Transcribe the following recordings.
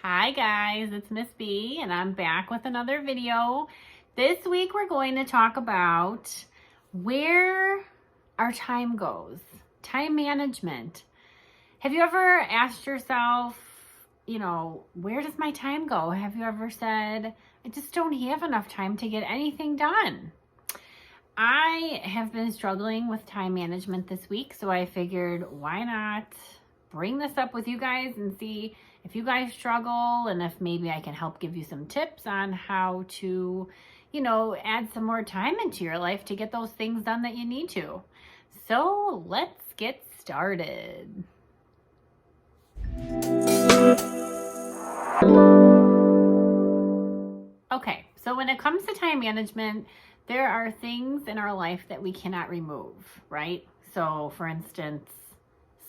Hi guys, it's Miss B and I'm back with another video. This week we're going to talk about where our time goes, time management. Have you ever asked yourself, where does my time go? Have you ever said, I just don't have enough time to get anything done? I have been struggling with time management this week, so I figured why not bring this up with you guys and see if you guys struggle and if maybe I can help give you some tips on how to, add some more time into your life to get those things done that you need to. So let's get started. Okay, so when it comes to time management, there are things in our life that we cannot remove, right? So for instance,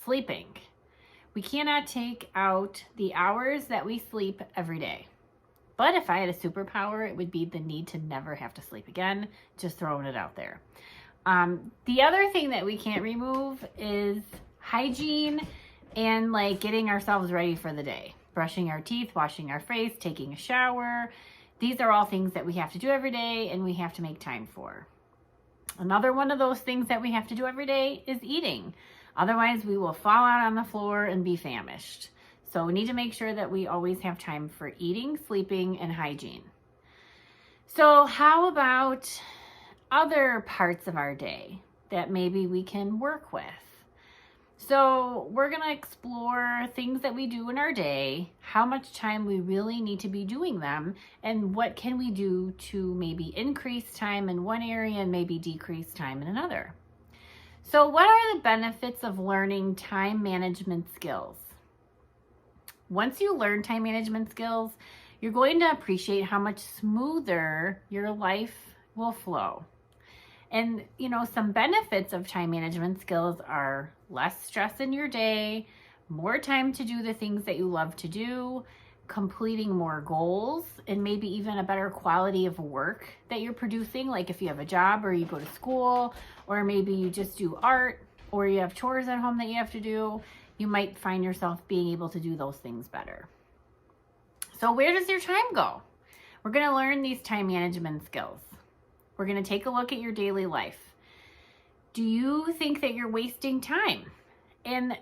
sleeping. We cannot take out the hours that we sleep every day. But if I had a superpower, it would be the need to never have to sleep again. Just throwing it out there. The other thing that we can't remove is hygiene and like getting ourselves ready for the day. Brushing our teeth, washing our face, taking a shower. These are all things that we have to do every day and we have to make time for. Another one of those things that we have to do every day is eating. Otherwise, we will fall out on the floor and be famished. So we need to make sure that we always have time for eating, sleeping, and hygiene. So how about other parts of our day that maybe we can work with? So we're going to explore things that we do in our day, how much time we really need to be doing them, and what can we do to maybe increase time in one area and maybe decrease time in another. So what are the benefits of learning time management skills? Once you learn time management skills, you're going to appreciate how much smoother your life will flow. And, some benefits of time management skills are less stress in your day, more time to do the things that you love to do, completing more goals, and maybe even a better quality of work that you're producing. Like if you have a job or you go to school, or maybe you just do art, or you have chores at home that you have to do, you might find yourself being able to do those things better. So where does your time go? We're going to learn these time management skills. We're going to take a look at your daily life. Do you think that you're wasting time? And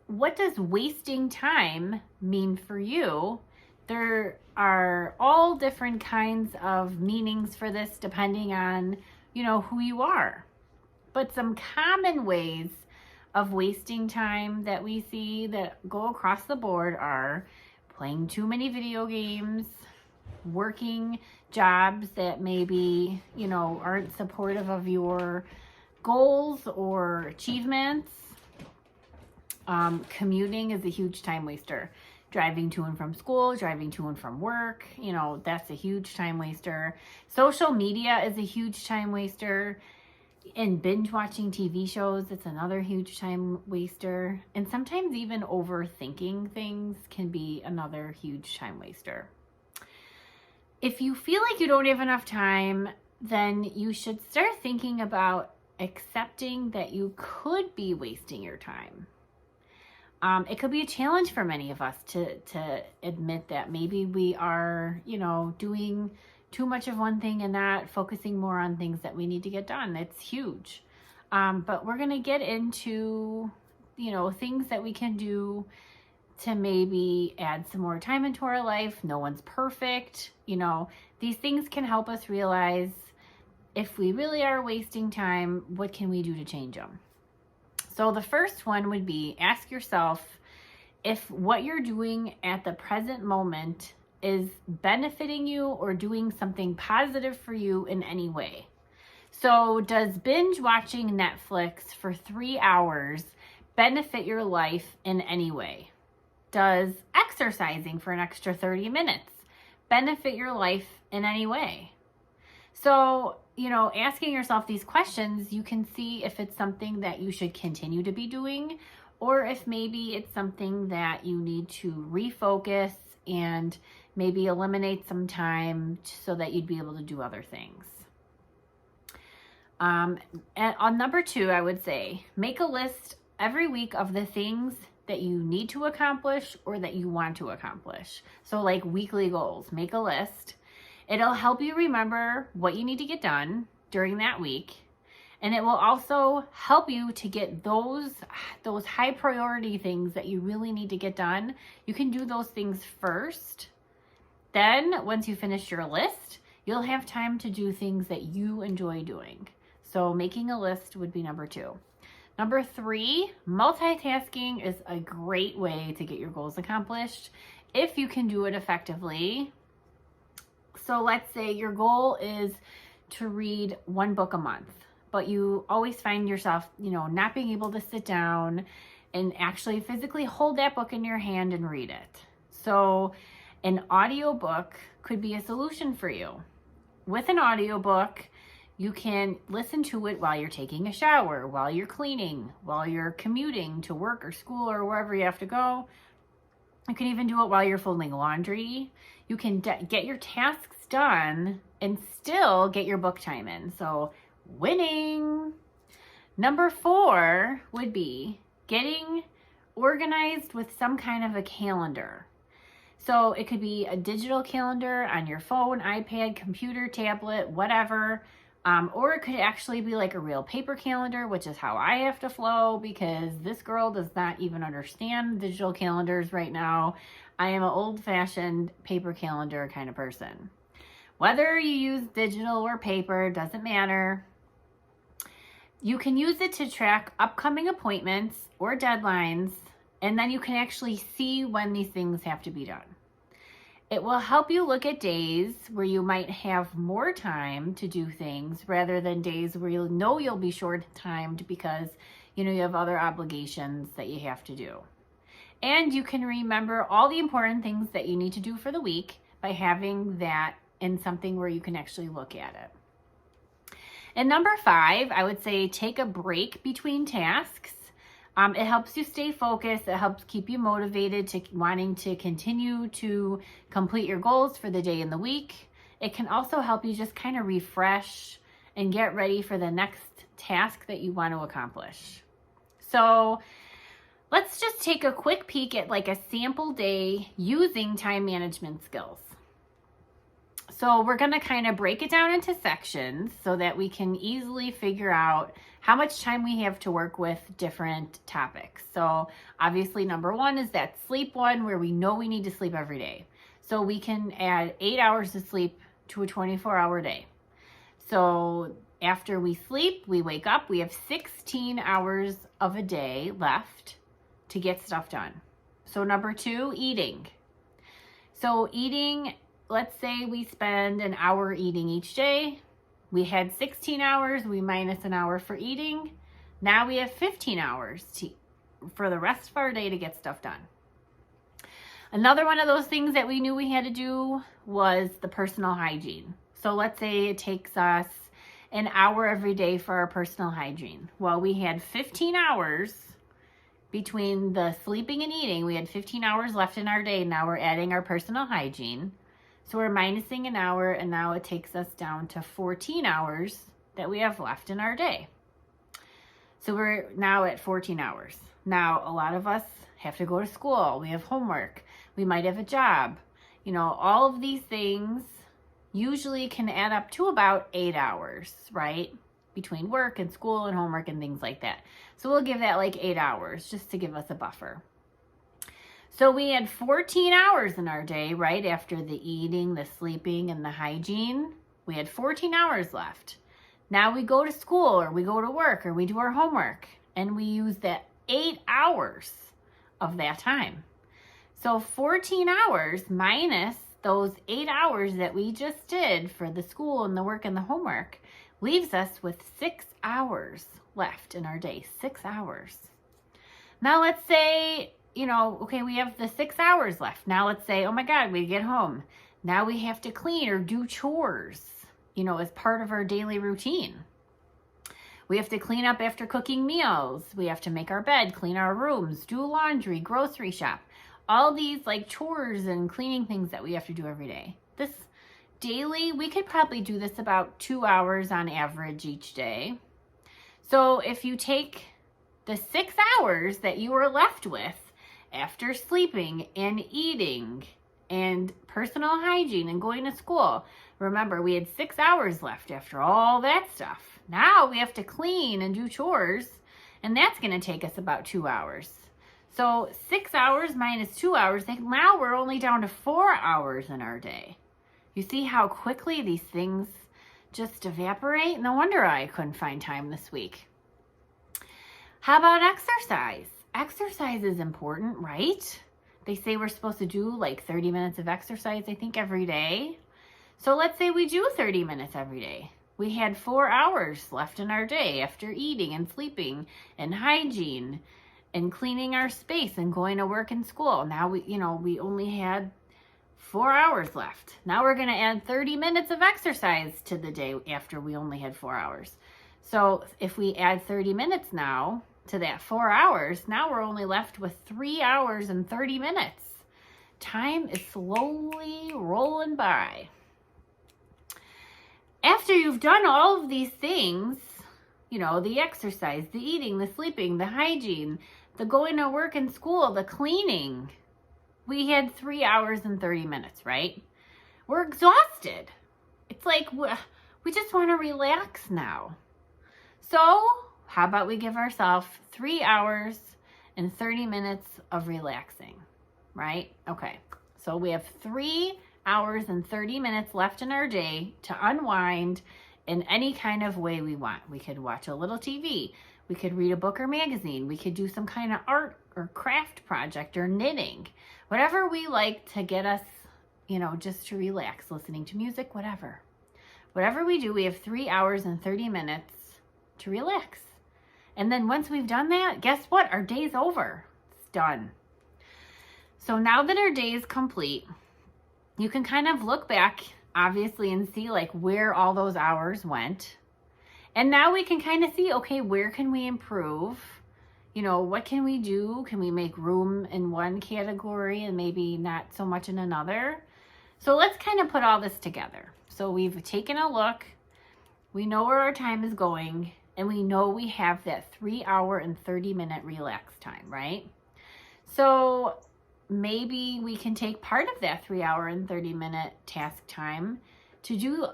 what does wasting time mean for you? There are all different kinds of meanings for this depending on, who you are. But some common ways of wasting time that we see that go across the board are playing too many video games, working jobs that maybe, aren't supportive of your goals or achievements. Commuting is a huge time waster. Driving to and from school, driving to and from work, that's a huge time waster. Social media is a huge time waster. And binge watching TV shows, it's another huge time waster. And sometimes even overthinking things can be another huge time waster. If you feel like you don't have enough time, then you should start thinking about accepting that you could be wasting your time. It could be a challenge for many of us to admit that maybe we are, doing too much of one thing and not focusing more on things that we need to get done. It's huge. But we're going to get into, things that we can do to maybe add some more time into our life. No one's perfect. These things can help us realize if we really are wasting time, what can we do to change them? So the first one would be ask yourself if what you're doing at the present moment is benefiting you or doing something positive for you in any way. So does binge watching Netflix for 3 hours benefit your life in any way? Does exercising for an extra 30 minutes benefit your life in any way? So, asking yourself these questions, you can see if it's something that you should continue to be doing, or if maybe it's something that you need to refocus and maybe eliminate some time so that you'd be able to do other things. And on number 2, I would say, make a list every week of the things that you need to accomplish or that you want to accomplish. So like weekly goals, make a list. It'll help you remember what you need to get done during that week. And it will also help you to get those high priority things that you really need to get done. You can do those things first. Then once you finish your list, you'll have time to do things that you enjoy doing. So making a list would be number 2. Number 3, multitasking is a great way to get your goals accomplished if you can do it effectively. So let's say your goal is to read 1 book a month, but you always find yourself, not being able to sit down and actually physically hold that book in your hand and read it. So an audiobook could be a solution for you. With an audiobook, you can listen to it while you're taking a shower, while you're cleaning, while you're commuting to work or school or wherever you have to go. You can even do it while you're folding laundry. You can get your tasks done and still get your book time in. So winning. Number 4 would be getting organized with some kind of a calendar. So it could be a digital calendar on your phone, iPad, computer, tablet, whatever. Or it could actually be like a real paper calendar, which is how I have to flow because this girl does not even understand digital calendars right now. I am an old-fashioned paper calendar kind of person. Whether you use digital or paper, doesn't matter. You can use it to track upcoming appointments or deadlines, and then you can actually see when these things have to be done. It will help you look at days where you might have more time to do things rather than days where you know you'll be short-timed because you have other obligations that you have to do. And you can remember all the important things that you need to do for the week by having that in something where you can actually look at it. And number 5, I would say take a break between tasks. It helps you stay focused. It helps keep you motivated to wanting to continue to complete your goals for the day and the week. It can also help you just kind of refresh and get ready for the next task that you want to accomplish. So let's just take a quick peek at like a sample day using time management skills. So we're going to kind of break it down into sections so that we can easily figure out how much time we have to work with different topics. So obviously number 1 is that sleep one where we know we need to sleep every day. So we can add 8 hours of sleep to a 24-hour day. So after we sleep, we wake up, we have 16 hours of a day left to get stuff done. So number 2, eating. So eating, let's say we spend an hour eating each day. We had 16 hours, we minus an hour for eating. Now we have 15 hours for the rest of our day to get stuff done. Another one of those things that we knew we had to do was the personal hygiene. So let's say it takes us an hour every day for our personal hygiene. Well, we had 15 hours between the sleeping and eating. We had 15 hours left in our day. Now we're adding our personal hygiene. So we're minusing an hour, and now it takes us down to 14 hours that we have left in our day. So we're now at 14 hours. Now, a lot of us have to go to school. We have homework. We might have a job. All of these things usually can add up to about 8 hours, right? Between work and school and homework and things like that. So we'll give that like 8 hours just to give us a buffer. So we had 14 hours in our day, right? After the eating, the sleeping, and the hygiene, we had 14 hours left. Now we go to school or we go to work or we do our homework and we use that 8 hours of that time. So 14 hours minus those 8 hours that we just did for the school and the work and the homework leaves us with 6 hours left in our day. 6 hours. Now let's say, okay, we have the 6 hours left. Now let's say, oh my God, we get home. Now we have to clean or do chores, as part of our daily routine. We have to clean up after cooking meals. We have to make our bed, clean our rooms, do laundry, grocery shop. All these like chores and cleaning things that we have to do every day. This daily, we could probably do this about 2 hours on average each day. So if you take the 6 hours that you were left with after sleeping and eating and personal hygiene and going to school. Remember, we had 6 hours left after all that stuff. Now we have to clean and do chores, and that's going to take us about 2 hours. So 6 hours minus 2 hours, now we're only down to 4 hours in our day. You see how quickly these things just evaporate? No wonder I couldn't find time this week. How about exercise? Exercise is important, right? They say we're supposed to do like 30 minutes of exercise, I think, every day. So let's say we do 30 minutes every day. We had 4 hours left in our day after eating and sleeping and hygiene and cleaning our space and going to work and school. Now we only had 4 hours left. Now we're going to add 30 minutes of exercise to the day after we only had 4 hours. So if we add 30 minutes now to that 4 hours, now we're only left with 3 hours and 30 minutes. Time is slowly rolling by. After you've done all of these things, the exercise, the eating, the sleeping, the hygiene, the going to work and school, the cleaning, we had 3 hours and 30 minutes, right? We're exhausted. It's like we just want to relax now. So how about we give ourselves 3 hours and 30 minutes of relaxing, right? Okay, so we have 3 hours and 30 minutes left in our day to unwind in any kind of way we want. We could watch a little TV. We could read a book or magazine. We could do some kind of art or craft project or knitting. Whatever we like to get us, just to relax, listening to music, whatever. Whatever we do, we have 3 hours and 30 minutes to relax. And then once we've done that, guess what? Our day's over. It's done. So now that our day is complete, you can kind of look back, obviously, and see like where all those hours went. And now we can kind of see, okay, where can we improve? What can we do? Can we make room in one category and maybe not so much in another? So let's kind of put all this together. So we've taken a look. We know where our time is going, and we know we have that 3 hour and 30 minute relax time, right? So maybe we can take part of that 3 hour and 30 minute task time to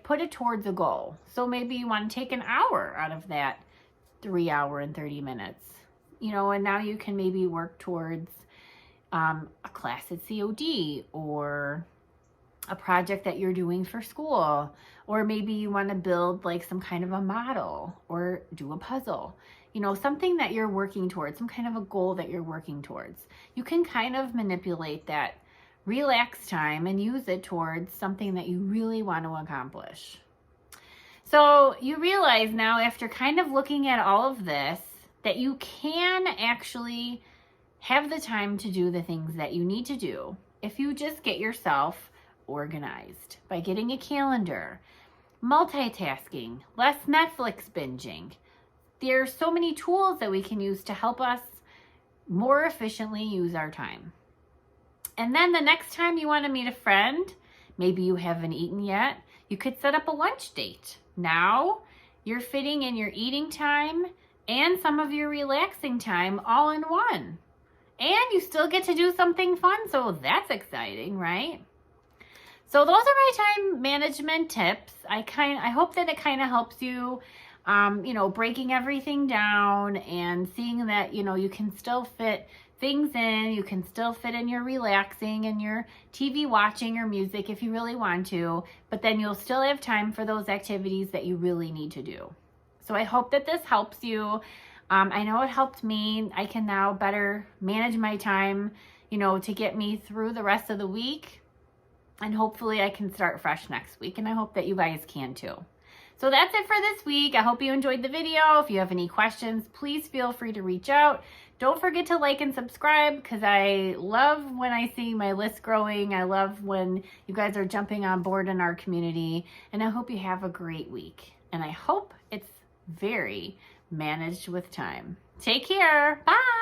put it towards a goal. So maybe you want to take an hour out of that 3 hour and 30 minutes, and now you can maybe work towards a class at COD or a project that you're doing for school, or maybe you want to build like some kind of a model or do a puzzle, something that you're working towards, some kind of a goal that you're working towards. You can kind of manipulate that relax time and use it towards something that you really want to accomplish. So you realize now, after kind of looking at all of this, that you can actually have the time to do the things that you need to do if you just get yourself organized by getting a calendar, multitasking, less Netflix binging. There are so many tools that we can use to help us more efficiently use our time. And then the next time you want to meet a friend, maybe you haven't eaten yet, you could set up a lunch date. Now you're fitting in your eating time and some of your relaxing time all in one. And you still get to do something fun, so that's exciting, right? So those are my time management tips. I hope that it kind of helps you, breaking everything down and seeing that, you can still fit things in. You can still fit in your relaxing and your TV watching or music if you really want to, but then you'll still have time for those activities that you really need to do. So I hope that this helps you. I know it helped me. I can now better manage my time, to get me through the rest of the week. And hopefully I can start fresh next week. And I hope that you guys can too. So that's it for this week. I hope you enjoyed the video. If you have any questions, please feel free to reach out. Don't forget to like and subscribe, because I love when I see my list growing. I love when you guys are jumping on board in our community. And I hope you have a great week. And I hope it's very managed with time. Take care. Bye.